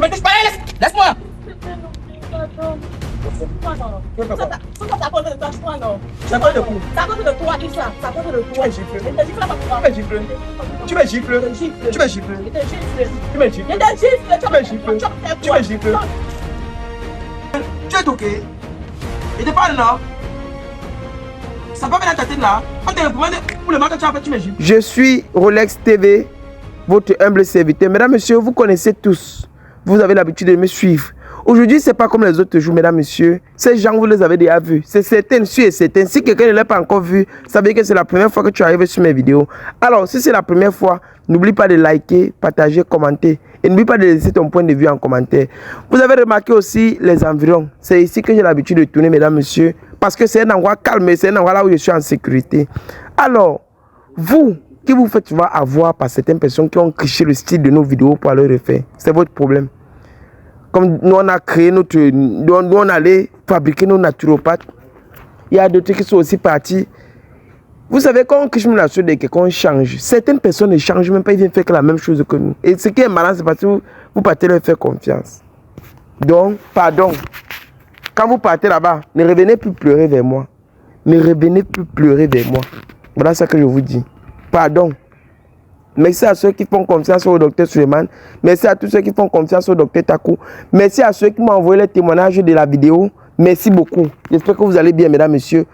Ne me touche pas, laisse-moi. Ça à cause de toi, non. C'est à cause de quoi? C'est à cause de toi, Islam. C'est à cause de toi. Tu me gifles. Tu me gifles. Tu me gifles. Tu me gifles. Tu es toqué. Il te parle là. Ça va venir à ta tête là. Quand tu es pour le matin, tu me gifles. Je suis Rolex TV, votre humble serviteur. Mesdames, messieurs, vous connaissez tous. Vous avez l'habitude de me suivre. Aujourd'hui, ce n'est pas comme les autres jours, mesdames, messieurs. Ces gens, vous les avez déjà vus. C'est certain, sûr et certain. Si quelqu'un ne l'a pas encore vu, ça veut dire que c'est la première fois que tu arrives sur mes vidéos. Alors, si c'est la première fois, n'oublie pas de liker, partager, commenter. Et n'oublie pas de laisser ton point de vue en commentaire. Vous avez remarqué aussi les environs. C'est ici que j'ai l'habitude de tourner, mesdames, messieurs. Parce que c'est un endroit calme, c'est un endroit là où je suis en sécurité. Alors, vous, qui vous faites souvent avoir par certaines personnes qui ont cliché le style de nos vidéos pour aller refaire, c'est votre problème. Comme nous on a créé notre... Nous on allait fabriquer nos naturopathes. Il y a d'autres qui sont aussi partis. Vous savez, quand on cliché la chose de quelqu'un, on change. Certaines personnes ne changent même pas, ils viennent faire que la même chose que nous. Et ce qui est malin, c'est parce que vous partez leur faire confiance. Donc, pardon. Quand vous partez là-bas, ne revenez plus pleurer vers moi. Ne revenez plus pleurer vers moi. Voilà ce que je vous dis. Pardon. Merci à ceux qui font confiance au docteur Suleiman. Merci à tous ceux qui font confiance au docteur Takou. Merci à ceux qui m'ont envoyé les témoignages de la vidéo. Merci beaucoup. J'espère que vous allez bien, mesdames, messieurs.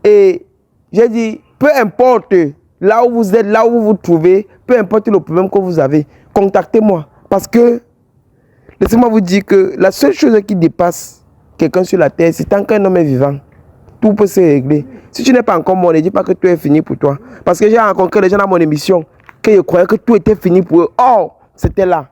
Et j'ai dit, peu importe là où vous êtes, là où vous vous trouvez, peu importe le problème que vous avez, contactez-moi. Parce que, laissez-moi vous dire que la seule chose qui dépasse quelqu'un sur la terre, c'est tant qu'un homme est vivant. Tout peut se régler. Si tu n'es pas encore mort, ne dis pas que tout est fini pour toi. Parce que j'ai rencontré les gens dans mon émission que je croyais que tout était fini pour eux. Oh, c'était là.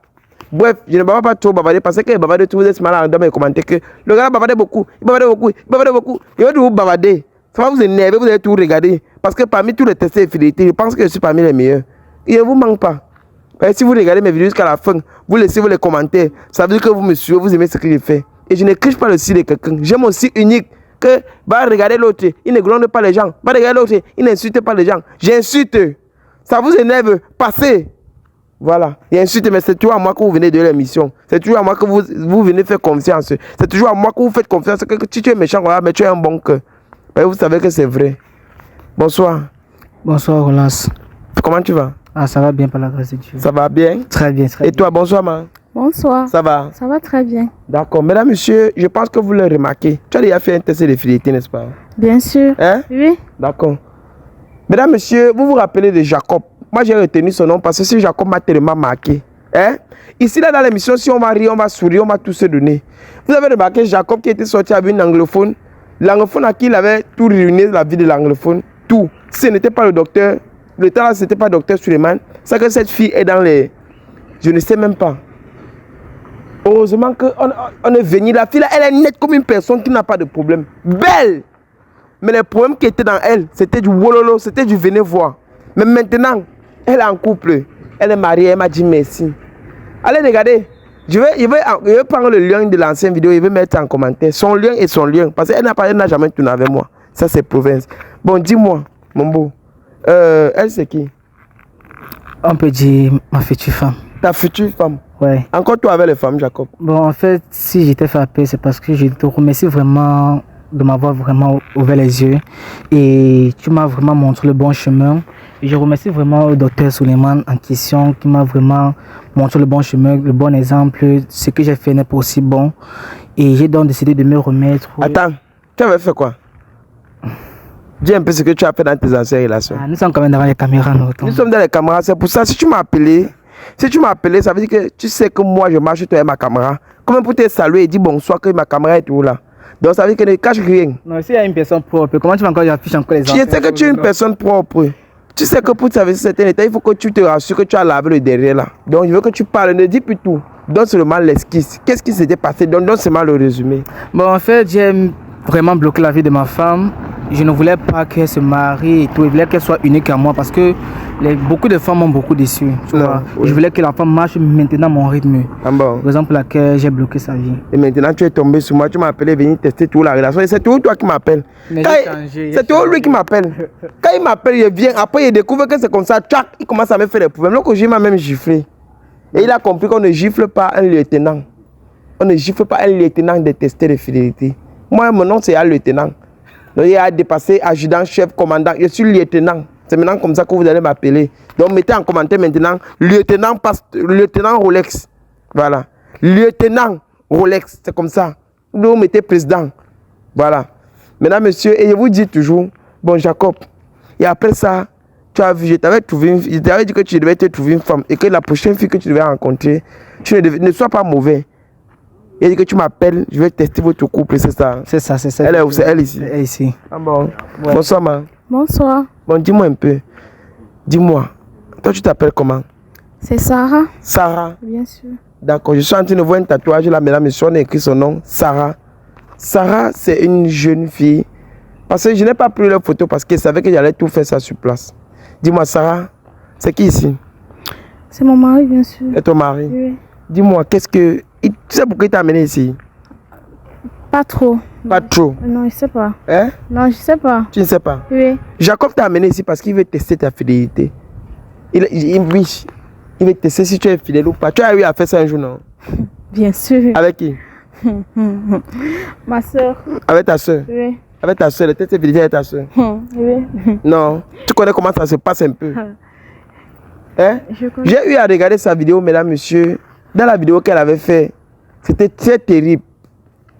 Bref, je ne vais pas trop bavarder parce que bavarder, tout vous êtes mal dans mes commentaires que le gars bavardait beaucoup, il bavardait beaucoup, il bavardait beaucoup. Il va vous bavarder. Ça va vous énerver, vous allez tout regarder. Parce que parmi tous les tests de fidélité, je pense que je suis parmi les meilleurs. Et je ne vous manque pas. Si vous regardez mes vidéos jusqu'à la fin, vous laissez les commentaires. Ça veut dire que vous me suivez, vous aimez ce que je fais. Et je ne criche pas le style de quelqu'un. J'aime aussi unique. Que va regarder l'autre, il ne gronde pas les gens. Va regarder l'autre, il n'insulte pas les gens. J'insulte. Ça vous énerve, passez. Voilà. Et ensuite, mais c'est toujours à moi que vous venez de l'émission. C'est toujours à moi que vous venez faire confiance. C'est toujours à moi que vous faites confiance. Que si tu es méchant, voilà, mais tu es un bon cœur. Vous savez que c'est vrai. Bonsoir. Bonsoir, Rolas. Comment tu vas? Ah, ça va bien par la grâce de Dieu. Ça va bien? Très bien, très bien. Et toi, bonsoir, ma? Bonsoir. Ça va? Ça va très bien. D'accord. Mesdames, messieurs, je pense que vous l'avez remarqué. Tu as déjà fait un test de fidélité, n'est-ce pas? Bien sûr. Hein? Oui. D'accord. Mesdames, messieurs, vous vous rappelez de Jacob. Moi, j'ai retenu son nom parce que ce Jacob m'a tellement marqué. Hein? Ici, là, dans l'émission, si on va rire, on va sourire, on va tout se donner. Vous avez remarqué Jacob qui était sorti avec une anglophone. L'anglophone à qui il avait tout ruiné la vie de l'anglophone. Tout. Si ce n'était pas le docteur, le temps là, ce n'était pas le docteur Suleiman. C'est que cette fille est dans les... Je ne sais même pas. Heureusement qu'on est venu. La fille là, elle est nette comme une personne qui n'a pas de problème. Belle! Mais les problèmes qui étaient dans elle, c'était du wololo, c'était du venez voir. Mais maintenant, elle est en couple. Elle est mariée, elle m'a dit merci. Allez, regardez. Je vais prendre le lien de l'ancienne vidéo, je vais mettre en commentaire. Son lien et son lien. Parce qu'elle n'a jamais tourné avec moi. Ça, c'est province. Bon, dis-moi, mon beau. Elle, c'est qui? On peut dire ma future femme. Ta future femme? Ouais. Encore toi avec les femmes, Jacob? Bon, en fait, si j'étais frappé, c'est parce que je te remercie vraiment de m'avoir vraiment ouvert les yeux. Et tu m'as vraiment montré le bon chemin. Et je remercie vraiment le docteur Suleiman en question qui m'a vraiment montré le bon chemin, le bon exemple. Ce que j'ai fait n'est pas aussi bon. Et j'ai donc décidé de me remettre. Attends, tu avais fait quoi? Dis un peu ce que tu as fait dans tes anciennes relations. Ah, nous sommes quand même devant les caméras. Nous sommes dans les caméras, c'est pour ça. Si tu m'as appelé, ça veut dire que tu sais que moi je marche, toi et ma caméra. Comment pour te saluer et dire bonsoir que ma caméra est toujours là. Donc ça veut dire que ne cache rien. Non, s'il y a une personne propre, comment tu vas encore afficher encore les enfants? Je sais que tu es une personne propre. Tu sais que pour savoir certains états, il faut que tu te rassures que tu as lavé le derrière là. Donc je veux que tu parles, ne dis plus tout. Donne seulement l'esquisse. Qu'est-ce qui s'était passé? Donne seulement le résumé. Bon, en fait, j'ai vraiment bloqué la vie de ma femme. Je ne voulais pas qu'elle se marie et tout. Je voulais qu'elle soit unique à moi parce que beaucoup de femmes m'ont beaucoup déçu. Tu vois. Oui. Je voulais que la femme marche maintenant à mon rythme. Ah bon. Raison pour laquelle j'ai bloqué sa vie. Et maintenant tu es tombé sur moi, tu m'as appelé venir tester toute la relation. Et c'est toujours toi qui m'appelles. C'est toujours lui qui m'appelle. Quand il m'appelle, il vient. Après, il découvre que c'est comme ça. Tchac, il commence à me faire des problèmes. Donc, j'ai m'a même giflé. Et il a compris qu'on ne gifle pas un lieutenant. On ne gifle pas un lieutenant détesté de fidélité. Moi, mon nom, c'est un lieutenant. Donc, il a dépassé adjudant, chef, commandant. Je suis lieutenant. C'est maintenant comme ça que vous allez m'appeler. Donc, mettez en commentaire maintenant, lieutenant Rolex. Voilà. Lieutenant Rolex, c'est comme ça. Vous mettez président. Voilà. Maintenant, monsieur, et je vous dis toujours, bon, Jacob, et après ça, tu as vu, je t'avais dit que tu devais te trouver une femme et que la prochaine fille que tu devais rencontrer, tu ne sois pas mauvais. Il a dit que tu m'appelles, je vais tester votre couple, c'est ça. C'est ça, c'est ça. Elle est où? C'est elle ici. Elle est ici. Ah bon. Ouais. Bonsoir, ma. Bonsoir. Bon, dis-moi un peu. Dis-moi, toi tu t'appelles comment? C'est Sarah. Sarah. Bien sûr. D'accord, je suis en train de voir un tatouage là, mesdames, monsieur, on a écrit son nom, Sarah. Sarah, c'est une jeune fille. Parce que je n'ai pas pris leur photo parce qu'elle savait que j'allais tout faire ça sur place. Dis-moi, Sarah, c'est qui ici? C'est mon mari, bien sûr. Et ton mari? Oui. Dis-moi, qu'est-ce que... Tu sais pourquoi il t'a amené ici? Pas trop. Pas trop. Non, je sais pas. Hein? Non, je sais pas. Tu ne sais pas? Oui. Jacob t'a amené ici parce qu'il veut tester ta fidélité. Oui, il veut tester si tu es fidèle ou pas. Tu as eu à faire ça un jour, non? Bien sûr. Avec qui? Ma soeur. Avec ta soeur? Oui. Avec ta soeur, le test de fidélité avec ta soeur? Oui. Non. Tu connais comment ça se passe un peu? Hein? Je connais. J'ai eu à regarder sa vidéo, mesdames, messieurs. Dans la vidéo qu'elle avait fait, c'était très terrible.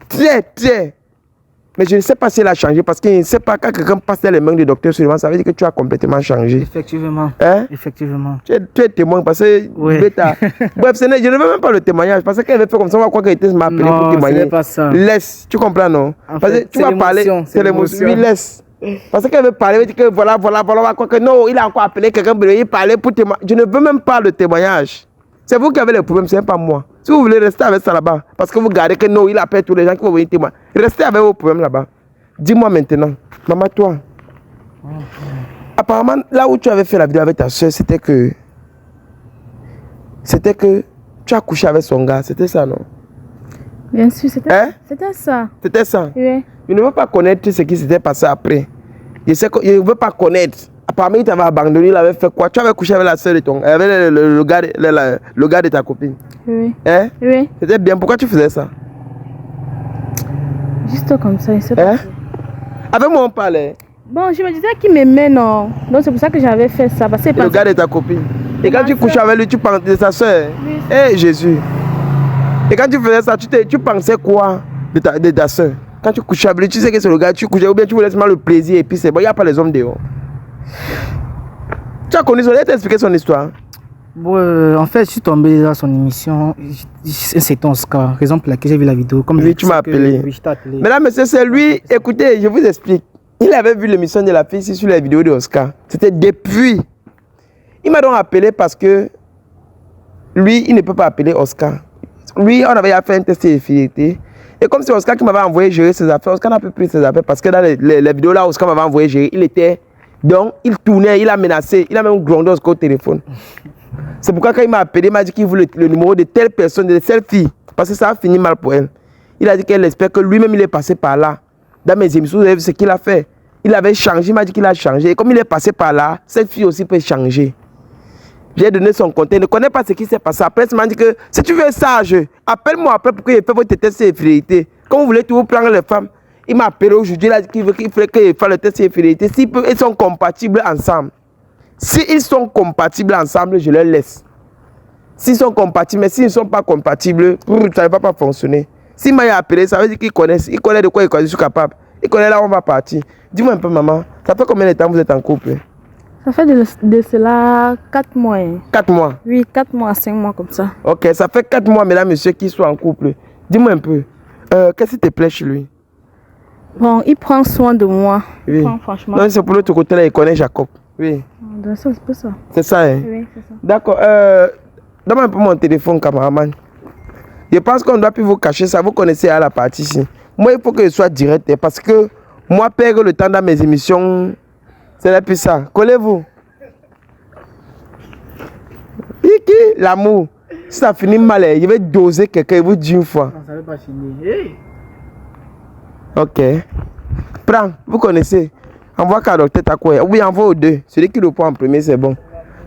Très. Mais je ne sais pas si elle a changé parce que je ne sais pas, quand quelqu'un passe dans les mains du docteur Suleiman, ça veut dire que tu as complètement changé. Effectivement. Hein? Effectivement. Tu es témoin parce que... Oui. Bref, je ne veux même pas le témoignage parce qu'elle avait fait comme ça, on va croire qu'elle était appelée pour témoigner. Non, ce n'est pas ça. Laisse, tu comprends, non? En Parce fait, que tu vas parler... c'est l'émotion. Oui, laisse. Parce qu'elle veut parler, elle veut dire que voilà, on va croire que non, il a encore appelé quelqu'un, il parlait pour témoigner. Je ne veux même pas le témoignage. C'est vous qui avez le problème, ce n'est pas moi. Si vous voulez rester avec ça là-bas, parce que vous gardez que non, il appelle tous les gens qui vont venir témoigner. Restez avec vos problèmes là-bas. Dis-moi maintenant, maman, toi, apparemment, là où tu avais fait la vidéo avec ta soeur, c'était que tu as couché avec son gars, c'était ça, non? Bien sûr, c'était c'était ça. C'était ça? Oui. Je ne veux pas connaître ce qui s'était passé après. Je ne veux pas connaître. Apparemment, il t'avait abandonné, il avait fait quoi? Tu avais couché avec la soeur de ton... avec le gars de ta copine. Oui. Hein? Oui. C'était bien. Pourquoi tu faisais ça? Juste comme ça, il s'est Hein? passé. Avec moi, on parlait. Bon, je me disais qu'il m'aimait, non. Donc c'est pour ça que j'avais fait ça. Parce que Le gars de ta copine. Et quand tu couchais avec lui, tu pensais de sa soeur. Oui. Eh, Jésus. Et quand tu faisais ça, tu pensais quoi de ta soeur? Quand tu couchais avec lui, tu sais que c'est le gars, tu couchais, ou bien tu voulais seulement le plaisir et puis c'est bon, il n'y a pas les hommes dehors. Tu as connu son... Il t'a expliqué son histoire. Bon, en fait, je suis tombé dans son émission. C'est ton Oscar. Raison pour laquelle j'ai vu la vidéo. Comme Oui, tu m'as appelé. Oui, je t'ai appelé. Mesdames, messieurs, c'est lui. Écoutez, je vous explique. Il avait vu l'émission de la fille ici sur la vidéo de Oscar. C'était depuis. Il m'a donc appelé parce que lui, il ne peut pas appeler Oscar. Lui, on avait fait un test de fidélité. Et comme c'est Oscar qui m'avait envoyé gérer ses affaires, Oscar n'a pas pris ses affaires parce que dans les vidéos là, Oscar m'avait envoyé gérer, il était... Donc, il tournait, il a menacé, il a même grondé Oscar au téléphone. C'est pourquoi quand il m'a appelé, il m'a dit qu'il voulait le numéro de telle personne, de telle fille. Parce que ça a fini mal pour elle. Il a dit qu'elle espère que lui-même, il est passé par là. Dans mes émissions, vous avez vu ce qu'il a fait. Il avait changé, il m'a dit qu'il a changé. Et comme il est passé par là, cette fille aussi peut changer. J'ai donné son compte. Il ne connaît pas ce qui s'est passé. Après, il m'a dit que si tu veux sage, appelle-moi après pour que je fasse votre test de fidélité. Quand vous voulez toujours prendre les femmes, il m'a appelé aujourd'hui, il a dit qu'il fallait que je fasse le test de fidélité. S'ils sont compatibles ensemble. S'ils sont compatibles ensemble, je les laisse. S'ils sont compatibles, mais s'ils ne sont pas compatibles, ça ne va pas fonctionner. S'il m'a appelé, ça veut dire qu'il connaît de quoi je suis capable. Il connaît là où on va partir. Dis-moi un peu, maman, ça fait combien de temps vous êtes en couple? Ça fait de cela 4 mois. 4 mois? Oui, 4 mois, 5 mois comme ça. Ok, ça fait 4 mois, mesdames, messieurs, qu'ils sont en couple. Dis-moi un peu, qu'est-ce qui te plaît chez lui? Bon, il prend soin de moi. Oui. Prend, franchement. Non, c'est pour l'autre côté là, il connaît Jacob. Oui. C'est ça. C'est ça, hein? Oui, c'est ça. D'accord. Donne-moi un peu mon téléphone, cameraman. Je pense qu'on ne doit plus vous cacher ça. Vous connaissez à la partie ici. Moi, il faut que je sois direct. Parce que moi, perdre le temps dans mes émissions, c'est la plus ça. Collez-vous. L'amour. Si ça finit mal, je vais doser quelqu'un. Je vous dis une fois. Non, ça ne veut pas finir. Hey. Ok. Prends. Vous connaissez. Envoie qu'à docteur Takoué. Oui, envoie aux deux. Celui qui le prend en premier, c'est bon.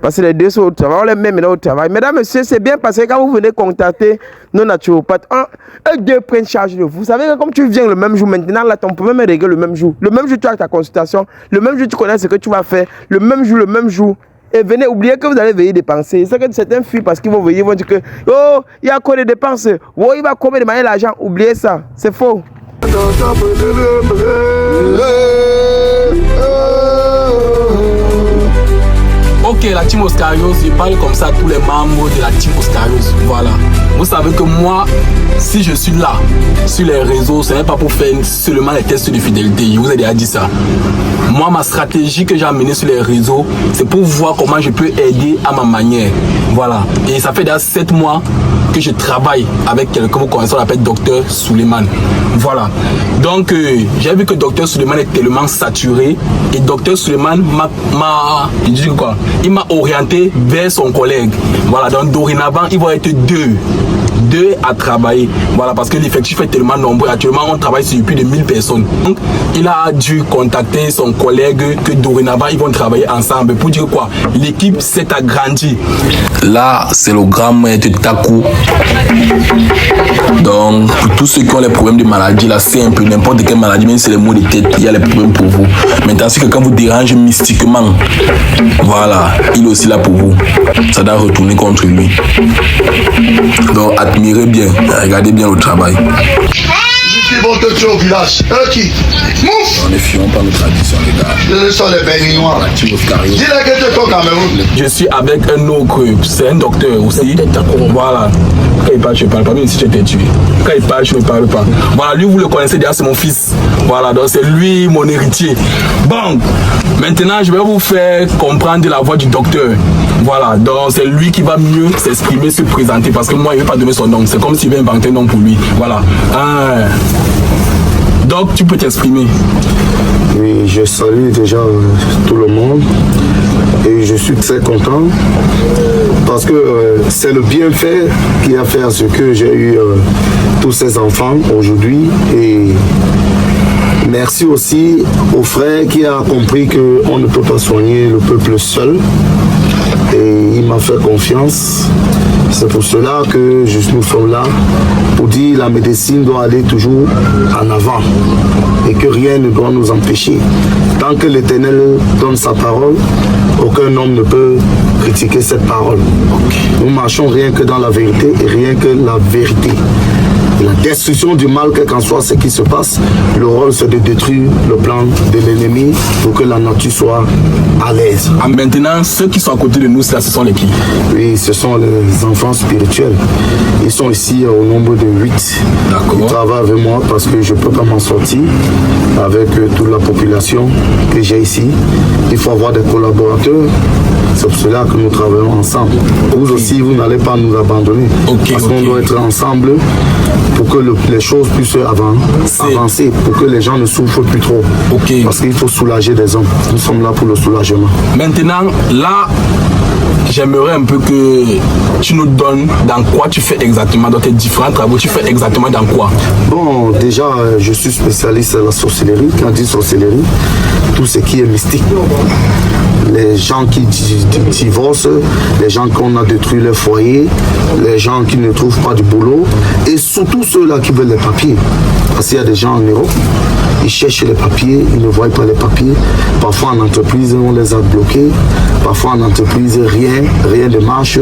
Parce que les deux sont au travail, on les met maintenant au travail. Mesdames, messieurs, c'est bien parce que quand vous venez contacter nos naturopathes, eux deux prennent charge de vous. Vous savez que comme tu viens le même jour, maintenant, là, on peut même régler le même jour. Le même jour, tu as ta consultation. Le même jour, tu connais ce que tu vas faire. Le même jour. Et venez, oubliez que vous allez veiller dépenser. C'est que certains fuient parce qu'ils vont veiller, ils vont dire que oh, il y a quoi de dépenses. Oh, il va combien de manière l'argent. Oubliez ça. C'est faux. Ok, la team Oscarios, je parle comme ça à tous les membres de la team Oscarios. Voilà. Vous savez que moi, si je suis là, sur les réseaux, ce n'est pas pour faire seulement les tests de fidélité. Je vous ai déjà dit ça. Moi, ma stratégie que j'ai amenée sur les réseaux, c'est pour voir comment je peux aider à ma manière. Voilà. Et ça fait déjà 7 mois que je travaille avec quelqu'un, vous connaissez, on l'appelle Dr Suleiman. Voilà. Donc, j'ai vu que Dr Suleiman est tellement saturé et Dr Suleiman il m'a orienté vers son collègue. Voilà. Donc, dorénavant, il va être deux à travailler. Voilà, parce que l'effectif est tellement nombreux. Actuellement, on travaille sur plus de 1000 personnes. Donc, il a dû contacter son collègue que dorénavant, ils vont travailler ensemble. Pour dire quoi? L'équipe s'est agrandie. Là, c'est le grand maître Taku. Donc, pour tous ceux qui ont les problèmes de maladie, là, c'est un peu n'importe quelle maladie, même si c'est les maux de tête, il y a les problèmes pour vous. Maintenant, si quelqu'un vous dérange mystiquement, voilà, il est aussi là pour vous. Ça doit retourner contre lui. Donc, admirez bien, regardez bien le travail. Qui vont te tuer au village? Qui? Mouf! On ne fions pas nos traditions, les gars. Ce sont les béninois. Dis-leur que tu es au Cameroun. Je suis avec un autre, c'est un docteur aussi. Voilà. Quand il parle, je ne parle pas, même si tu étais tué. Quand il parle, je ne parle pas. Voilà, lui, vous le connaissez déjà, c'est mon fils. Voilà, donc c'est lui mon héritier. Bon, maintenant, je vais vous faire comprendre la voix du docteur. Voilà, donc c'est lui qui va mieux s'exprimer, se présenter, parce que moi, il ne veut pas donner son nom. C'est comme s'il veut inventer un nom pour lui. Voilà. Donc, tu peux t'exprimer. Oui, je salue déjà tout le monde et je suis très content parce que c'est le bienfait qui a fait à ce que j'ai eu tous ces enfants aujourd'hui. Et merci aussi au frère qui a compris qu'on ne peut pas soigner le peuple seul. Et il m'a fait confiance. C'est pour cela que nous sommes là pour dire que la médecine doit aller toujours en avant et que rien ne doit nous empêcher. Tant que l'Éternel donne sa parole, aucun homme ne peut critiquer cette parole. Nous marchons rien que dans la vérité et rien que la vérité. La destruction du mal, quel qu'en soit ce qui se passe, le rôle c'est de détruire le plan de l'ennemi pour que la nature soit à l'aise. Maintenant, ceux qui sont à côté de nous, ce sont les qui? Oui, ce sont les enfants spirituels. Ils sont ici au nombre de 8. Ils travaillent avec moi parce que je ne peux pas m'en sortir avec toute la population que j'ai ici. Il faut avoir des collaborateurs. C'est pour cela que nous travaillons ensemble. Vous aussi, vous n'allez pas nous abandonner. Parce qu'on doit être ensemble pour que les choses puissent avancer, pour que les gens ne souffrent plus trop. Parce qu'il faut soulager des hommes. Nous sommes là pour le soulagement. Maintenant, là, j'aimerais un peu que tu nous donnes dans quoi tu fais exactement, dans tes différents travaux, tu fais exactement dans quoi? Bon, déjà, je suis spécialiste à la sorcellerie. Quand on dit sorcellerie, tout ce qui est mystique. Les gens qui divorcent, les gens qu'on a détruit leur foyer, les gens qui ne trouvent pas du boulot, et surtout ceux-là qui veulent les papiers. Parce qu'il y a des gens en Europe, ils cherchent les papiers, ils ne voient pas les papiers. Parfois en entreprise, on les a bloqués. Parfois en entreprise, rien ne marche.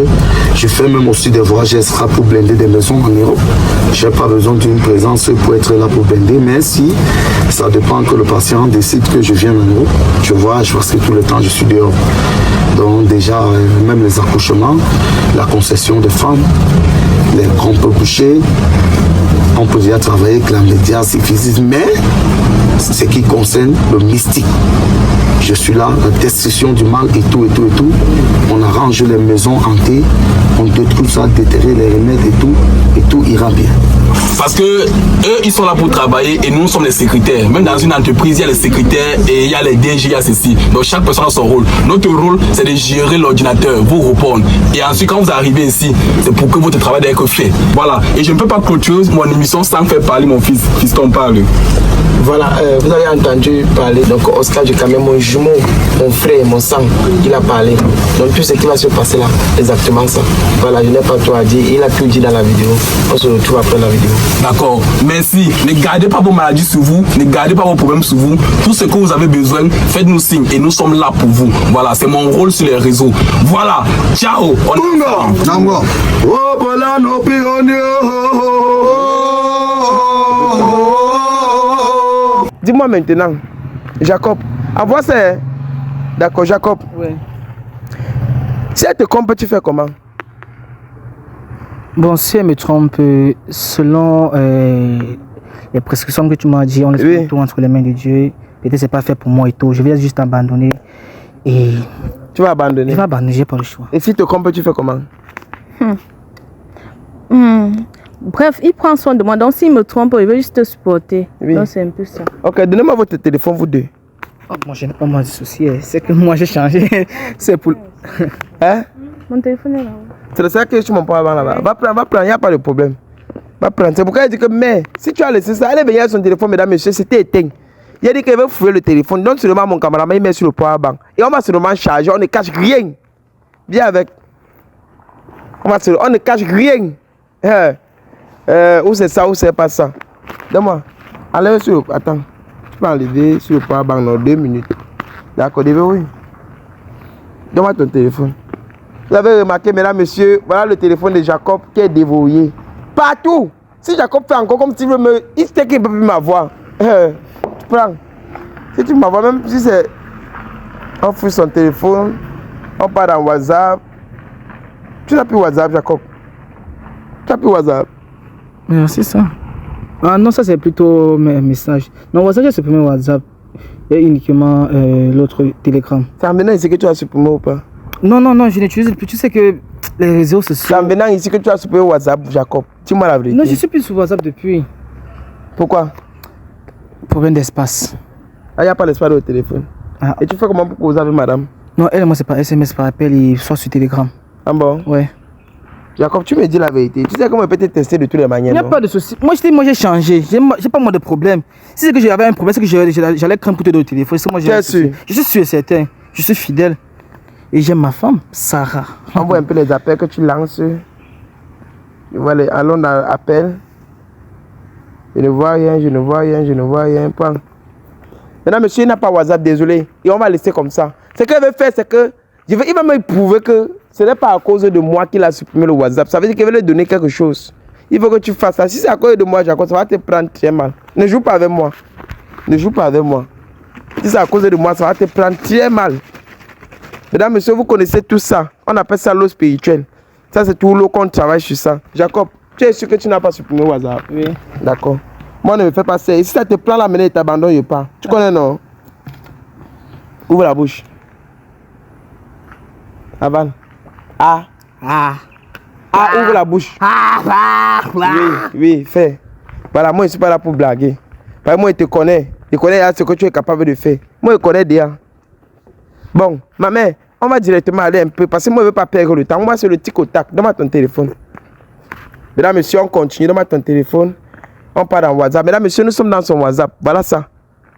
Je fais même aussi des voyages extra pour blinder des maisons en Europe. Je n'ai pas besoin d'une présence pour être là pour blinder, mais si ça dépend que le patient décide que je viens en Europe, je voyage parce que tout le temps je suis dehors. Donc déjà, même les accouchements, la concession des femmes, les grompes couchés, on peut déjà travailler avec la médiation physique, mais ce qui concerne le mystique, je suis là, la destruction du mal et tout. On arrange les maisons hantées, on détruit ça, déterrer les remèdes et tout ira bien. Parce que eux, ils sont là pour travailler et nous sommes les secrétaires. Même dans une entreprise, il y a les secrétaires et il y a les DG, il y a ceci. Donc chaque personne a son rôle. Notre rôle, c'est de gérer l'ordinateur, vous répondre. Et ensuite, quand vous arrivez ici, c'est pour que votre travail doit être fait. Voilà. Et je ne peux pas clôturer mon émission sans faire parler mon fils. Fiston parle. Voilà, vous avez entendu parler, donc Oscar Djekame, mon jumeau, mon frère, mon sang, il a parlé. Donc tout ce qui va se passer là, exactement ça. Voilà, je n'ai pas tout à dire, il a tout dit dans la vidéo. On se retrouve après la vidéo. D'accord, merci. Ne gardez pas vos maladies sur vous, ne gardez pas vos problèmes sur vous. Tout ce que vous avez besoin, faites-nous signe et nous sommes là pour vous. Voilà, c'est mon rôle sur les réseaux. Voilà, ciao. Dis-moi maintenant, Jacob, envoie ça. Hein? D'accord, Jacob. Oui. Si elle te trompe, tu fais comment? Bon, si elle me trompe, selon les prescriptions que tu m'as dit, on laisse tout entre les mains de Dieu. Peut-être c'est pas fait pour moi et tout. Je vais juste abandonner. Et tu vas abandonner? Je vais abandonner, j'ai pas le choix. Et si tu te trompes, tu fais comment? Bref, il prend soin de moi. Donc s'il me trompe, il veut juste te supporter. Oui. Donc c'est un peu ça. Ok, donnez-moi votre téléphone, vous deux. Oh, moi, je n'ai pas moi de soucis. C'est que moi, j'ai changé. C'est pour... Hein? Mon téléphone est là. C'est ça que tu m'en parles là-bas. Va prendre, il n'y a pas de problème. Va prendre. C'est pourquoi il dit que, mais, si tu as laissé ça, allez venir à son téléphone, mesdames, messieurs, c'était éteint. Il a dit qu'il veut fouiller le téléphone. Donc seulement mon cameraman, il met sur le power bank. Et on va seulement charger, on ne cache rien. Viens avec. On ne cache rien. Où c'est ça, où c'est pas ça. Donne-moi. Allez sur. Attends. Tu peux enlever sur le power bank dans 2 minutes. D'accord, oui. Donne-moi ton téléphone. Vous avez remarqué, mesdames, messieurs, voilà le téléphone de Jacob qui est déverrouillé. Partout. Si Jacob fait encore comme s'il veut me. Il sait qu'il ne peut plus m'avoir. Tu prends. Si tu m'envoies, même si c'est. On fout son téléphone. On part dans WhatsApp. Tu n'as plus WhatsApp, Jacob. Tu n'as plus WhatsApp. C'est ça. Ah non, ça c'est plutôt mes messages. Non, WhatsApp, j'ai supprimé WhatsApp. Il y a uniquement l'autre Telegram. C'est en venant ici que tu as supprimé ou pas? Non, je n'utilise plus. Tu sais que les réseaux sociaux. C'est en venant ici que tu as supprimé WhatsApp, Jacob. Dis-moi la vérité. Non, je suis plus sur WhatsApp depuis. Pourquoi? Problème d'espace. Ah, il n'y a pas d'espace au téléphone. Ah. Et tu fais comment pour causer avec madame? Non, elle, moi, c'est pas SMS par appel, il soit sur Telegram. Ah bon? Ouais. Jacob, tu me dis la vérité. Tu sais comment on peut te tester de toutes les manières. Il n'y a pas de souci. Moi, j'ai changé. J'ai pas moi de problème. Si c'est que j'avais un problème, c'est que j'allais craindre pour te donner le téléphone. Moi, je suis sûr et certain. Je suis fidèle. Et j'aime ma femme, Sarah. On voit un peu les appels que tu lances. Je vois les allons dans l'appel. Je ne vois rien. Pas. Maintenant, monsieur, il n'a pas WhatsApp, désolé. Et on va laisser comme ça. Ce qu'il veut faire, c'est que il va me prouver que ce n'est pas à cause de moi qu'il a supprimé le WhatsApp. Ça veut dire qu'il veut lui donner quelque chose. Il faut que tu fasses ça. Si c'est à cause de moi, Jacob, ça va te prendre très mal. Ne joue pas avec moi. Si c'est à cause de moi, ça va te prendre très mal. Mesdames, messieurs, vous connaissez tout ça. On appelle ça l'eau spirituelle. Ça, c'est tout l'eau qu'on travaille sur ça. Jacob, tu es sûr que tu n'as pas supprimé WhatsApp? Oui. D'accord. Moi, ne me fais pas ça. Et si ça te prend la monnaie et t'abandonne pas. Tu connais, non? Ouvre la bouche. Avale. Ouvre la bouche. Oui, fais. Voilà, moi, je ne suis pas là pour blaguer. Parce que moi, je te connais. Je connais ce que tu es capable de faire. Moi, je connais déjà. Bon, ma mère, on va directement aller un peu. Parce que moi, je ne veux pas perdre le temps. On va sur le tic au tac. Donne-moi ton téléphone. Mesdames, messieurs, on continue. Donne-moi ton téléphone. On part dans WhatsApp. Mesdames, messieurs, nous sommes dans son WhatsApp. Voilà ça.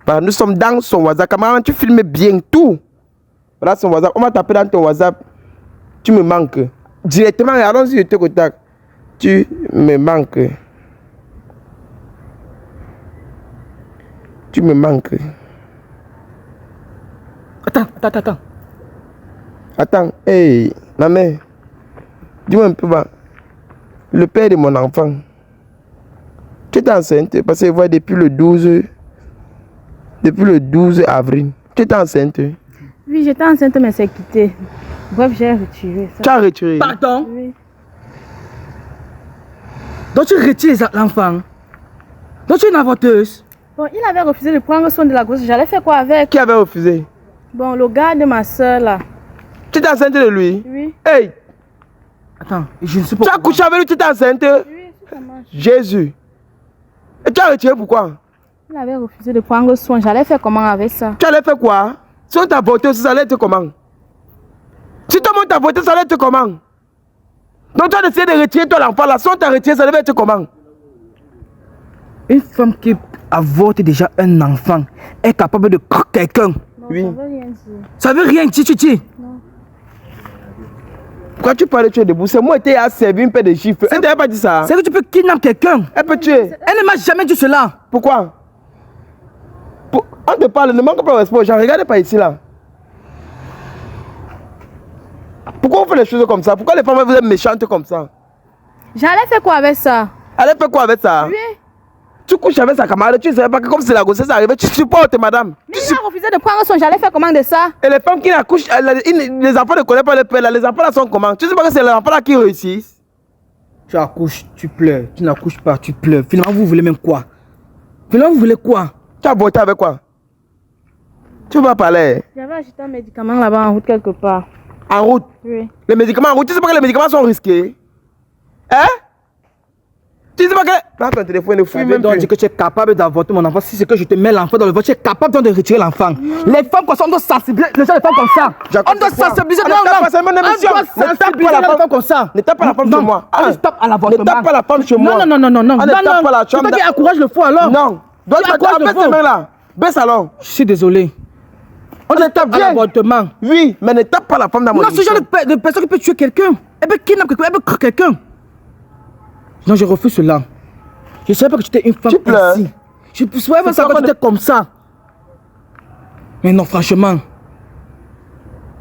Voilà, nous sommes dans son WhatsApp. Camarade, tu filmes bien tout. Voilà son WhatsApp. On va taper dans ton WhatsApp. Tu me manques. Directement, allons-y, je te contacte. Tu me manques. Tu me manques. Attends. Attends, hey, ma mère. Dis-moi un peu, le père de mon enfant. Tu es enceinte parce que je vois depuis le 12 avril. Tu es enceinte? Oui, j'étais enceinte, mais c'est quitté. Bref, j'ai retiré ça. Tu as retiré? Pardon? Oui. Donc tu retires l'enfant? Donc tu es une avorteuse? Bon, il avait refusé de prendre soin de la grosse. J'allais faire quoi avec? Qui avait refusé? Bon, le gars de ma soeur là. Tu es enceinte de lui? Oui. Hey! Attends, je ne sais pas. Tu as couché avec lui, tu es enceinte? Oui, ça marche. Jésus. Et tu as retiré pourquoi? Il avait refusé de prendre soin. J'allais faire comment avec ça? Tu allais faire quoi? Si on t'a voté aussi, ça allait être comment? Si tout le monde t'a voté, ça allait être comment? Donc tu as décidé de retirer toi l'enfant là. Si on t'a retiré, ça devait être comment? Une femme qui a voté déjà un enfant est capable de croquer quelqu'un. Oui. Ça veut rien dire. Ça veut rien dire, Titi. Quand tu parlais, tu es debout. C'est moi qui t'ai servi une paire de chiffres. Elle t'avait pas dit ça. C'est que tu peux kidnapper quelqu'un. Elle peut tuer. Elle ne m'a jamais dit cela. Pourquoi? On te parle, ne manque pas de respect. J'en regarde pas ici là. Pourquoi on fait les choses comme ça? Pourquoi les femmes vous êtes méchantes comme ça? J'allais faire quoi avec ça? Elle fait quoi avec ça? Oui. Tu couches avec sa camarade, tu ne savais pas que comme c'est la grossesse arrivée, tu supportes madame. Mais il a refusé de prendre soin. J'allais faire comment de ça? Et les femmes qui accouchent, les enfants ne connaissent pas le père là, les enfants là sont comment? Tu sais pas que c'est les enfants là qui réussissent? Tu accouches, tu pleures. Tu n'accouches pas, tu pleures. Finalement, vous voulez même quoi? Finalement, vous voulez quoi? Tu as voté avec quoi? Tu vas parler. J'avais acheté un médicament là-bas en route quelque part. En route? Oui. Les médicaments en route, tu sais pas que les médicaments sont risqués? Hein? Tu sais pas que... Prends ton téléphone, ne fouille même donc plus. dire que tu es capable d'avorter mon enfant. Si c'est que je te mets l'enfant dans le ventre, tu es capable donc de retirer l'enfant. Les femmes comme ça, on doit sensibiliser les gens, les femmes comme ça. On doit sensibiliser les femmes. On doit sensibiliser les femmes comme ça. Ne tape pas la femme chez moi. On stop à l'avortement. Ne tape pas la femme chez moi. Non. On ne tape pas la Tu chambre. peux dire encourage le fou alors? Non. Donc tu baisse tes mains là. Baisse alors. Je suis désolé. On te tape à l'avortement. Oui, mais ne tape pas la femme dans mon Non, ce genre de personne qui peut tuer quelqu'un. Elle peut kidnapper quelqu'un, elle peut croquer quelqu'un. Non, je refuse cela. Je ne savais pas que tu étais une femme tu pleures. ainsi. Je ne savais pas que tu étais comme ça. Mais non, franchement.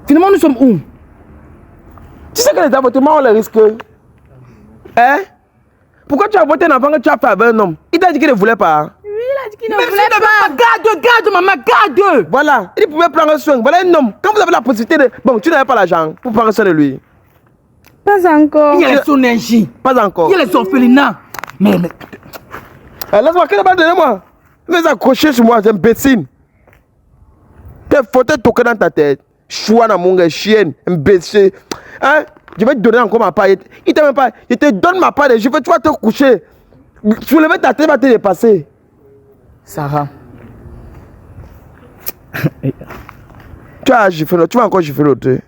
Finalement, nous sommes où? Tu sais que les avortements ont les risques. Hein? Pourquoi tu as voté un enfant que tu as fait avec un homme? Il t'a dit qu'il ne voulait pas. Oui, il a dit qu'il ne Même voulait si pas. garde, maman, garde. Voilà, il pouvait prendre soin. Voilà un homme. Quand vous avez la possibilité de... Bon, tu n'avais pas l'argent pour prendre soin de lui. Pas encore. Il y a les synergies. Pas encore. Il y a les orphelinats. Mais... Laisse-moi, qu'est-ce que tu vas donner moi? Mais accrocher sur moi, c'est imbécile. Tes fauteuils toqués dans ta tête. Choua dans mon gars, chienne, imbécile. Hein? Je vais te donner encore ma part. Il t'a même pas. Je te donne ma part. Je veux, tu vas te coucher. Soulever ta tête va te dépasser. Sarah. Tu as giflé, tu vas encore gifler l'autre.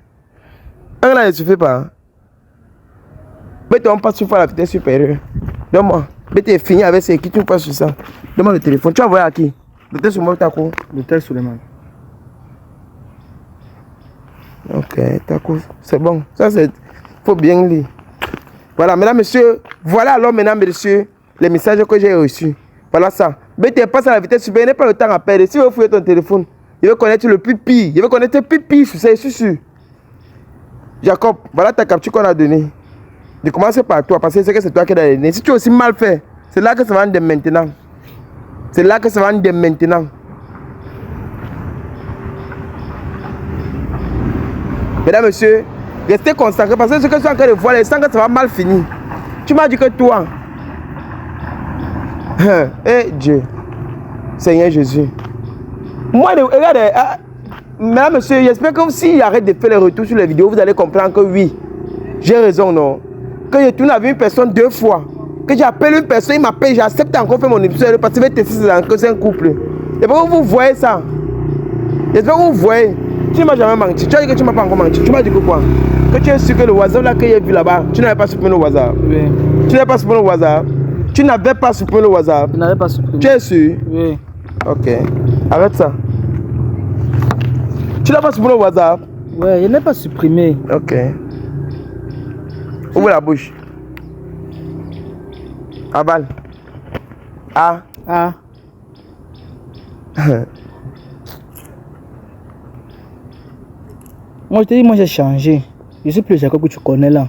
Un là, il ne suffit pas. Mais tu vas pas sur la vitesse supérieure. Donne-moi. Mais tu es fini avec ces qui tu passes sur ça. Donne-moi le téléphone. Tu vas envoyer à qui? Le tel sur moi, t'as quoi? Le tel Suleiman. Ok, d'accord. C'est bon. Ça, c'est. Faut bien lire. Voilà, mesdames, messieurs. Voilà alors, mesdames, messieurs, les messages que j'ai reçus. Voilà ça. Mais tu passes à la vitesse supérieure, il n'y a pas le temps à perdre. Si vous fouillez ton téléphone, il veut connaître le plus pire. Il veut connaître le plus pire sur ça, je suis sûr. Jacob, voilà ta capture qu'on a donnée. De commencer par toi, parce que c'est que c'est toi qui l'as donné. Si tu as aussi mal fait, c'est là que ça va en dès maintenant. C'est là que ça va en dès maintenant. Mesdames, messieurs, restez concentrés parce que ce que je suis en train de voir, je sens que ça va mal finir. Tu m'as dit que toi, eh Dieu, Seigneur Jésus. Moi, regardez, mesdames, messieurs, j'espère que s'il arrête de faire les retours sur les vidéos, vous allez comprendre que oui, j'ai raison, non? Que je tourne avec une personne 2 fois, que j'appelle une personne, il m'appelle, j'accepte encore faire mon épisode parce que c'est un couple. J'espère que vous voyez ça. J'espère que vous voyez. Tu ne m'as jamais menti. Tu as dit que tu ne m'as pas encore menti. Tu m'as dit que quoi? Que tu es sûr que le WhatsApp là que j'ai vu là-bas, tu n'avais pas supprimé le WhatsApp. Oui. Tu n'avais pas supprimé le WhatsApp. Tu n'avais pas supprimé le WhatsApp. Je n'avais pas supprimé. Tu es sûr? Oui. Ok. Arrête ça. Tu n'as pas supprimé le WhatsApp? Ouais, je n'ai pas supprimé. Ok. Ouvre la bouche. Avale. Ah. Ah. Moi, je te dis, moi j'ai changé. Je suis plus le Jacob que tu connais là.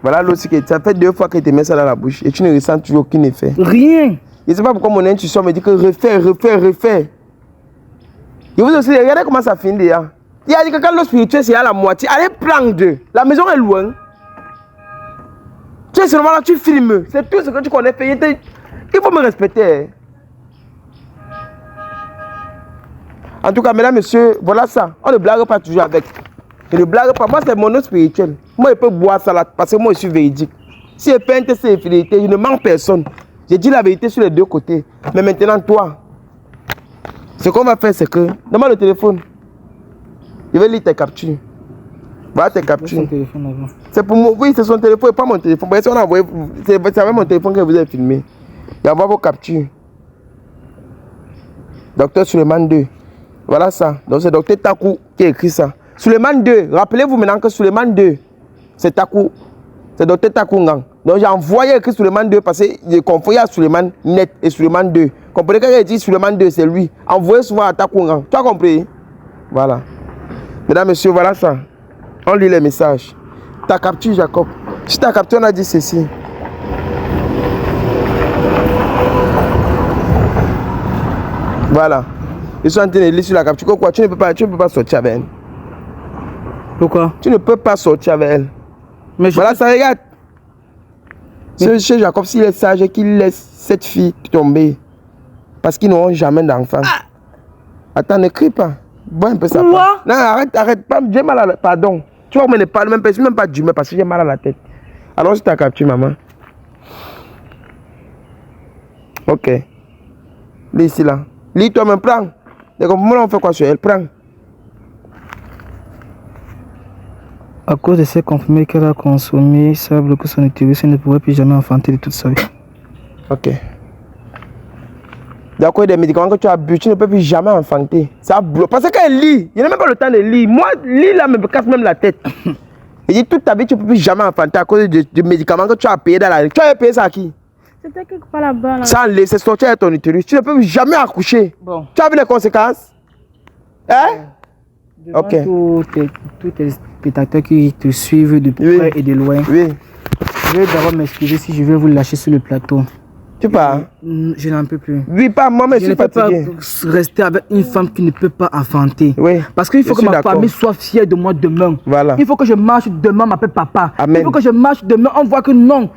Voilà l'autre qui ça fait 2 fois qu'il te met ça dans la bouche et tu ne ressens toujours aucun effet. Rien. Je ne sais pas pourquoi mon intuition me dit que refais. Et vous aussi, regardez comment ça finit déjà. Il a dit que quand l'eau spirituelle c'est à la moitié, allez prendre 2. La maison est loin. Tu es seulement là, tu filmes. C'est tout ce que tu connais faire. Il faut me respecter. En tout cas, mesdames, messieurs, voilà ça. On ne blague pas toujours avec. Je ne blague pas. Moi, c'est mon eau spirituelle. Moi, je peux boire ça là parce que moi, je suis véridique. Si je fais un test d'infidélité, je ne mens personne. J'ai dit la vérité sur les deux côtés. Mais maintenant, toi, ce qu'on va faire, c'est que... Donne-moi le téléphone. Je vais lire tes captures. Voilà tes captures. C'est pour moi. Oui, c'est son téléphone et pas mon téléphone. C'est avec mon téléphone que vous avez filmé. Il y a vos captures. Docteur Suleiman 2. Voilà ça. Donc c'est Docteur Takou qui a écrit ça. Suleiman 2. Rappelez-vous maintenant que Suleiman 2, c'est Takou. C'est Docteur Takou Ngang. Donc j'ai envoyé écrit Suleiman 2 parce que j'ai confondu à Suleiman Net et Suleiman 2. Comprenez quand il dit Suleiman 2, c'est lui. Envoyez souvent à Takou Ngang. Tu as compris? Voilà. Mesdames, messieurs, voilà ça. On lit les messages. Ta capture, Jacob. Si ta capture, on a dit ceci. Voilà. Ils sont en train de lire sur la capture. Quoi? Tu ne peux pas sortir avec elle. Pourquoi? Tu ne peux pas sortir avec elle. Mais voilà, ça regarde. Chez Jacob, s'il est sage et qu'il laisse cette fille tomber, parce qu'ils n'auront jamais d'enfant. Ah. Attends, ne crie pas. Bois un peu ça. Non, arrête pas. J'ai mal à la... Pardon. Tu vois, on ne parle même pas du mais parce que j'ai mal à la tête. Alors, je t'ai capturé, maman. Ok. Lis ici, là. Lis toi-même, prends. D'accord, on fait quoi sur elle? Prends. À cause de ces comprimés qu'elle a consommés, ça a bloqué son utérus, elle ne pourrait plus jamais enfanter de toute sa vie. Ok. D'accord, des médicaments que tu as bu, tu ne peux plus jamais enfanter. Ça bloque. Parce qu'elle lit. Il n'a même pas le temps de lire. Moi, lire là me casse même la tête. Il dit toute ta vie, tu ne peux plus jamais enfanter à cause de médicaments que tu as payé dans la rue. Tu as payé ça à qui? C'était quelque part là-bas. Là. Ça laisse sortir avec ton utérus. Tu ne peux plus jamais accoucher. Bon. Tu as vu les conséquences? Hein? Ok. Tous tes spectateurs qui te suivent de près et de loin. Oui. Je vais d'abord m'excuser si je vais vous lâcher sur le plateau. Tu pars? Je n'en peux plus. Oui, pas moi, mais je suis fatigué. Je ne peux pas rester avec une femme qui ne peut pas enfanter. Oui. Parce qu'il faut que ma famille soit fière de moi demain. Voilà. Il faut que je marche demain, m'appelle papa. Amen. Il faut que je marche demain, on voit que non.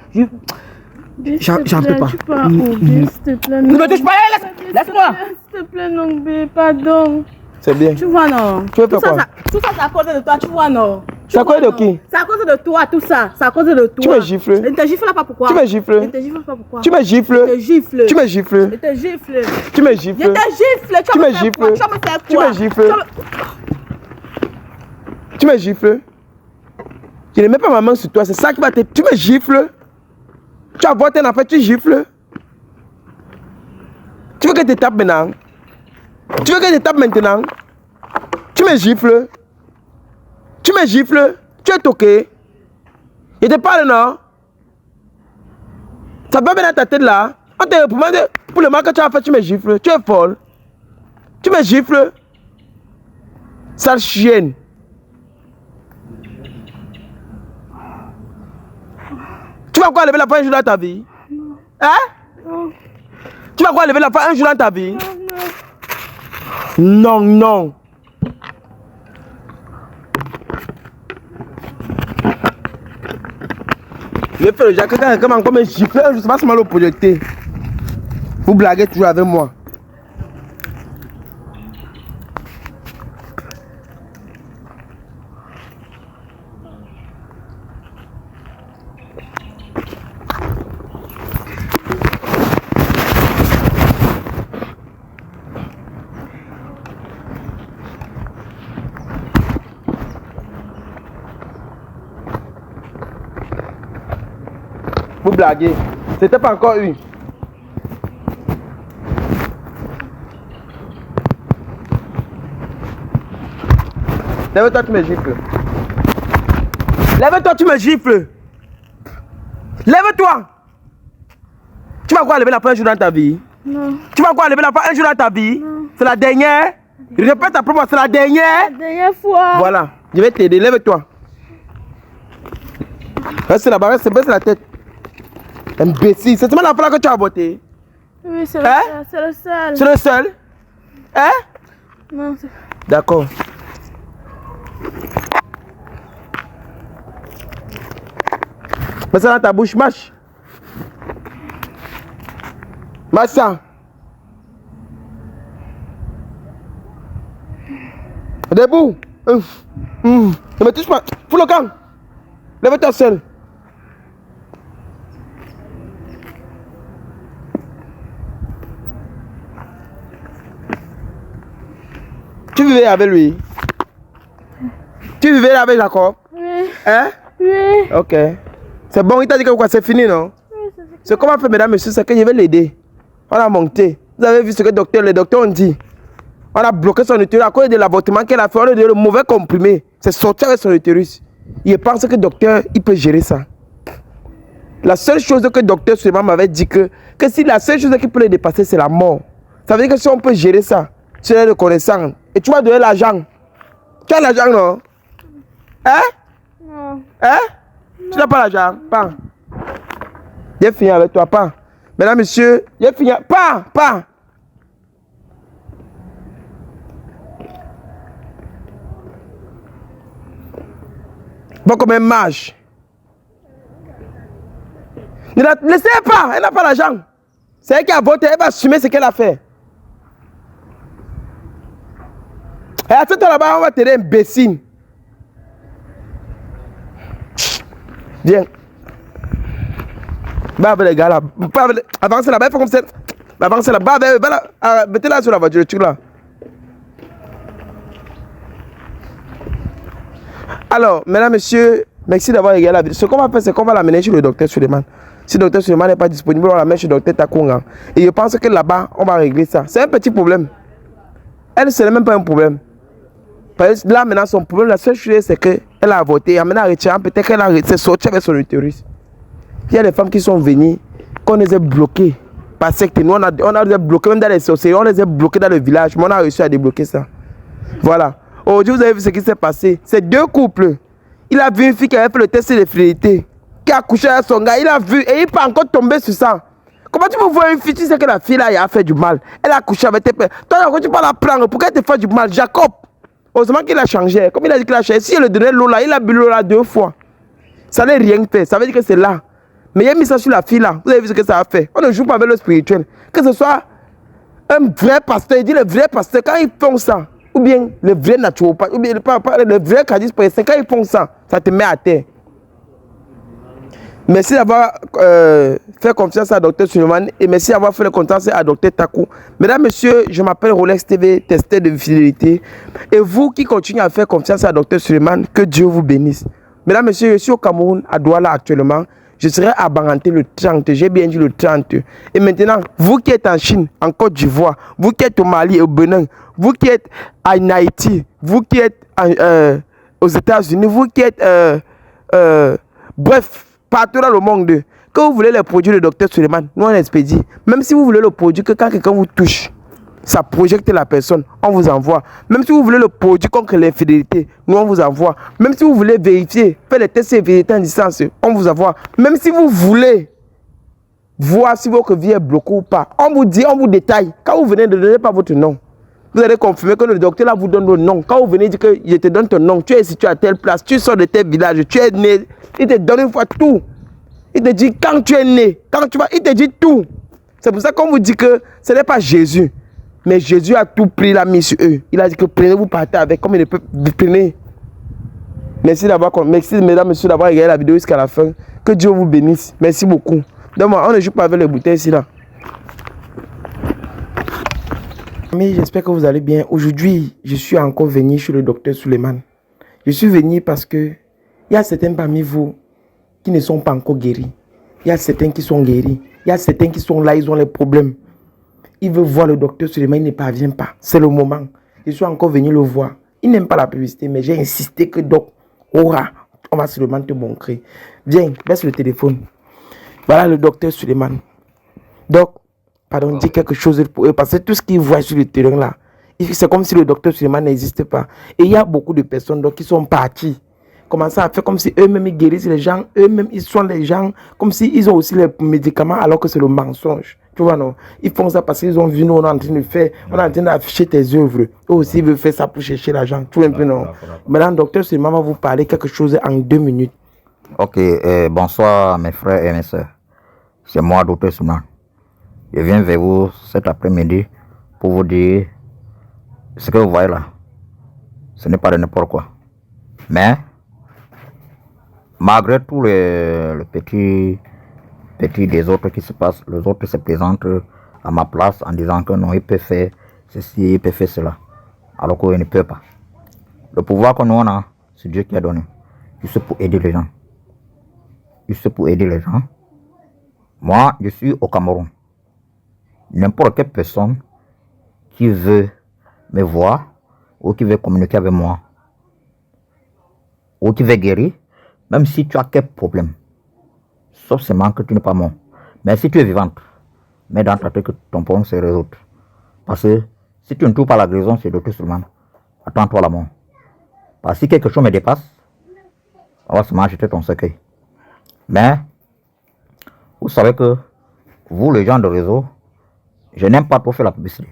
J'en peux pas. S'il te plaît, non. Ne me touche pas, laisse-moi. S'il te plaît, non, bébé, pardon. C'est bien. Tu vois, non? Tu veux faire quoi? Tout ça, c'est à cause de toi, tu vois, non? C'est à cause de qui? C'est à cause de toi, tout ça. C'est à cause de toi. Tu me gifles. Il te gifle pas pourquoi? Tu me gifles. Il te gifle pas pourquoi? Tu me gifles. Il te gifle. Tu me gifles. Il te gifle. Tu me gifles. Il te gifle. Tu me gifles. Tu me gifles. Tu me gifles. Je ne mets pas ma main sur toi, c'est ça qui va te... Tu me gifles. Tu as voté en affaire, tu gifles. Tu veux que je te tape maintenant? Tu veux que je te tape maintenant? Tu me gifles. Tu me gifles. Tu es toqué. Je te parle, non? Ça va bien dans ta tête là. On te réprimande pour le mal que tu as fait, tu me gifles. Tu es folle. Tu me gifles. Sale chienne. Tu vas quoi lever la fin un jour dans ta vie? Hein? Non. Tu vas quoi lever la fin un jour dans ta vie? Non, non. Je vais faire le jacket comme un gifleur, je ne sais pas si mal au projeté. Vous blaguez toujours avec moi. Vous blaguez. C'était pas encore une. Lève-toi, tu me gifles. Lève-toi, tu me gifles. Lève-toi. Tu vas quoi lever la fin un jour dans ta vie? Non. Tu vas quoi lever la fin un jour dans ta vie? C'est la dernière. Répète après moi, c'est la dernière. La dernière fois. Voilà. Je vais t'aider. Lève-toi. Reste là-bas, reste, baisse la tête. Imbécile, c'est seulement la fois que tu as voté. Oui, c'est le seul. C'est le seul. C'est le seul? Hein? Non, d'accord. Mets ça dans ta bouche, marche. Marche ça. Debout. Ne me touche pas. Fous le camp. Lève-toi seul. vivais avec lui? Tu vivais avec Jacob? Oui. Hein? Oui. Ok. C'est bon, il t'a dit que quoi, c'est fini, non? Oui, c'est fini. Ce qu'on va faire, mesdames, messieurs, c'est que je vais l'aider. On a monté. Vous avez vu ce que les docteurs ont dit. On a bloqué son utérus à cause de l'avortement qu'elle a fait. On a donné le mauvais comprimé. C'est sorti avec son utérus. Il pense que le docteur, il peut gérer ça. La seule chose que le docteur Suleiman m'avait dit que si la seule chose qui peut le dépasser, c'est la mort. Ça veut dire que si on peut gérer ça, c'est le connaissant. Et tu vas donner l'argent. Tu as l'argent, non? Hein? Non. Hein? Tu n'as pas l'argent? Pas. J'ai fini avec toi, pas. Mesdames, messieurs, j'ai fini. Pas. Bon, comme un mage. Ne la laissez pas, elle n'a pas l'argent. C'est elle qui a voté, elle va assumer ce qu'elle a fait. Et attends là-bas, on va t'aider, imbécile. Viens. Va avec les gars là. Avancez là-bas, il faut comme ça. Avancez là-bas, mettez là sur la voiture, tu là. Alors, mesdames, messieurs, merci d'avoir regardé la vidéo. Ce qu'on va faire, c'est qu'on va l'amener chez le docteur Suleiman. Si le docteur Suleiman n'est pas disponible, on l'amène chez le docteur Takunga. Et je pense que là-bas, on va régler ça. C'est un petit problème. Elle, ce n'est même pas un problème. Parce que là, maintenant, son problème, la seule chose, c'est qu'elle a avorté. Elle a retiré, peut-être qu'elle s'est sortie avec son utérus. Il y a des femmes qui sont venues, qu'on les a bloquées. Parce que nous, on a les bloqués même dans les sorciers, on les a bloqués dans le village, mais on a réussi à débloquer ça. Voilà. Aujourd'hui, vous avez vu ce qui s'est passé. C'est deux couples. Il a vu une fille qui avait fait le test de fidélité, qui a couché avec son gars. Il a vu et il peut encore tomber sur ça. Comment tu peux voir une fille, tu sais que la fille là, elle a fait du mal. Elle a couché avec tes pères. Toi, quand tu peux la prendre, pourquoi elle te fait du mal? Jacob, heureusement qu'il a changé. Comme il a dit qu'il a changé, si elle lui donnait l'eau là, il a bu l'eau là 2 fois. Ça n'a rien fait. Ça veut dire que c'est là. Mais il a mis ça sur la fille là. Vous avez vu ce que ça a fait. On ne joue pas avec le spirituel. Que ce soit un vrai pasteur, il dit le vrai pasteur, quand ils font ça, ou bien le vrai naturopathe, ou bien le vrai Kadis président, quand ils font ça, ça te met à terre. Merci d'avoir fait confiance à Dr Suleiman et merci d'avoir fait confiance à Dr Taku. Mesdames, messieurs, je m'appelle Rolex TV, testeur de fidélité. Et vous qui continuez à faire confiance à Dr Suleiman, que Dieu vous bénisse. Mesdames, messieurs, je suis au Cameroun, à Douala actuellement. Je serai à Banganté le 30, j'ai bien dit le 30. Et maintenant, vous qui êtes en Chine, en Côte d'Ivoire, vous qui êtes au Mali et au Bénin, vous qui êtes en Haïti, vous qui êtes aux États-Unis, vous qui êtes, bref, partout dans le monde, que vous voulez les produits du docteur Suleiman, nous on expédie. Même si vous voulez le produit que quand quelqu'un vous touche, ça projette la personne, on vous envoie. Même si vous voulez le produit contre l'infidélité, nous on vous envoie. Même si vous voulez vérifier, faire les tests de vérité en distance, on vous envoie. Même si vous voulez voir si votre vie est bloquée ou pas, on vous dit, on vous détaille. Quand vous venez, ne donnez pas votre nom. Vous allez confirmer que le docteur là vous donne le nom. Quand vous venez dire que je te donne ton nom, tu es situé à telle place, tu sors de tel village, tu es né, il te donne une fois tout. Il te dit quand tu es né, quand tu vas, il te dit tout. C'est pour ça qu'on vous dit que ce n'est pas Jésus. Mais Jésus a tout pris, la mis sur eux. Il a dit que prenez-vous, partez avec, comme il ne peut prenez. Merci mesdames, messieurs, d'avoir regardé la vidéo jusqu'à la fin. Que Dieu vous bénisse. Merci beaucoup. Donc, on ne joue pas avec les bouteilles ici là. Amis, j'espère que vous allez bien. Aujourd'hui, je suis encore venu chez le docteur Suleiman. Je suis venu parce que il y a certains parmi vous qui ne sont pas encore guéris. Il y a certains qui sont guéris. Il y a certains qui sont là, ils ont les problèmes. Il veut voir le docteur Suleiman, il ne parvient pas. C'est le moment. Je suis encore venu le voir. Il n'aime pas la publicité, mais j'ai insisté que donc, on va seulement te montrer. Viens, baisse le téléphone. Voilà le docteur Suleiman. Donc, pardon, dis quelque chose pour eux, parce que tout ce qu'ils voient sur le terrain là, c'est comme si le docteur Suleiman n'existe pas. Et il y a beaucoup de personnes donc, qui sont parties. Commencer à faire comme si eux-mêmes ils guérissent les gens, eux-mêmes ils soignent les gens, comme s'ils ont aussi les médicaments alors que c'est le mensonge. Tu vois, non? Ils font ça parce qu'ils ont vu nous, on est en train de faire, on est en train d'afficher tes œuvres. Eux aussi, ils veulent faire ça pour chercher l'argent. Tu vois un peu, non? Maintenant, docteur Suleiman va vous parler quelque chose en 2 minutes. Ok, bonsoir mes frères et mes soeurs. C'est moi, docteur Suleiman. Je viens vers vous cet après-midi pour vous dire ce que vous voyez là. Ce n'est pas de n'importe quoi. Mais, malgré tout le petit des autres qui se passent, les autres se présentent à ma place en disant que non, il peut faire ceci, il peut faire cela. alors qu'il ne peut pas. Le pouvoir qu'on a, c'est Dieu qui a donné. Juste pour aider les gens. Juste pour aider les gens. Moi, je suis au Cameroun. N'importe quelle personne qui veut me voir ou qui veut communiquer avec moi ou qui veut guérir, même si tu as quel problème, sauf seulement que tu n'es pas mort. Mais si tu es vivante, mets dans ta tête que ton problème se résout. Parce que si tu ne trouves pas la guérison, c'est Dr. Suleiman. Attends-toi la mort. Parce que si quelque chose me dépasse, on va se jeter ton cercueil. Mais, vous savez que, vous les gens de réseau, je n'aime pas trop faire la publicité.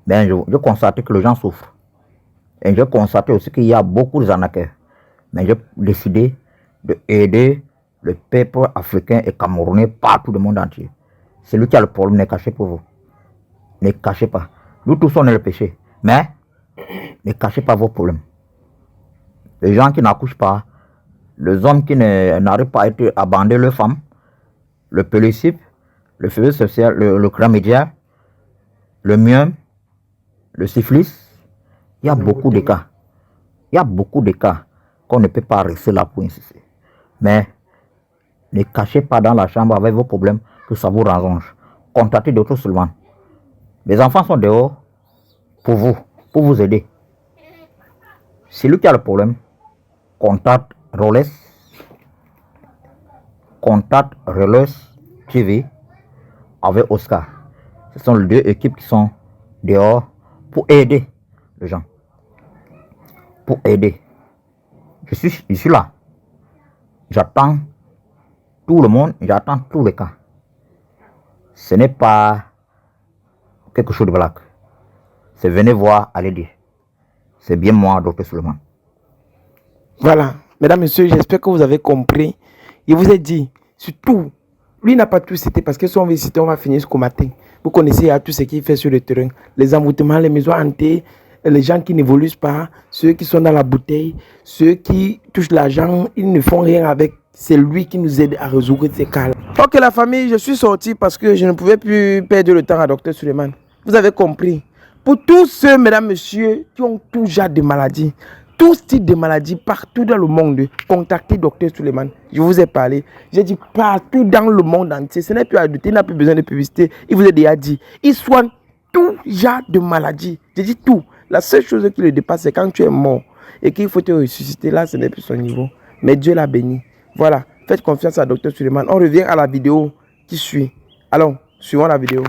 Mais je constate que les gens souffrent. Et je constate aussi qu'il y a beaucoup d'arnaqueurs. Mais j'ai décidé d'aider le peuple africain et camerounais partout du monde entier. C'est lui qui a le problème, ne cachez pour vous. Ne cachez pas. Nous tous on est le péché. Mais, ne cachez pas vos problèmes. Les gens qui n'accouchent pas, les hommes qui n'arrivent pas à bander leurs femmes, le pélicide, le feu social, le chlamydia, le myome, le syphilis, il y a beaucoup de cas. Il y a beaucoup de cas qu'on ne peut pas rester là pour insister. Mais ne cachez pas dans la chambre avec vos problèmes que ça vous range. Contactez Dr. Suleiman. Les enfants sont dehors pour vous aider. C'est lui qui a le problème. Contact Roles TV avec Oscar. Ce sont les deux équipes qui sont dehors pour aider les gens. Pour aider. Je suis là. J'attends tout le monde, j'attends tous les cas. Ce n'est pas quelque chose de blague. C'est venez voir, allez dire. C'est bien moi, Dr. Suleiman. Voilà, mesdames, messieurs, j'espère que vous avez compris. Il vous a dit, surtout, lui n'a pas tout cité parce que si on veut citer, on va finir jusqu'au matin. Vous connaissez tout ce qu'il fait sur le terrain. Les envoûtements, les maisons hantées, les gens qui n'évoluent pas, ceux qui sont dans la bouteille, ceux qui touchent l'argent, ils ne font rien avec. C'est lui qui nous aide à résoudre ces cas-là. Ok, la famille, je suis sorti parce que je ne pouvais plus perdre le temps à Dr. Suleiman. Vous avez compris. Pour tous ceux, mesdames, messieurs, qui ont tout genre de maladies, tout type de maladies partout dans le monde, contactez Dr. Suleiman. Je vous ai parlé. J'ai dit partout dans le monde entier. Ce n'est plus à douter, il n'a plus besoin de publicité. Il vous a déjà dit. Il soigne tout genre de maladies. J'ai dit tout. La seule chose qui le dépasse, c'est quand tu es mort et qu'il faut te ressusciter. Là, ce n'est plus son niveau. Mais Dieu l'a béni. Voilà. Faites confiance à Dr. Suleiman. On revient à la vidéo qui suit. Allons, suivons la vidéo.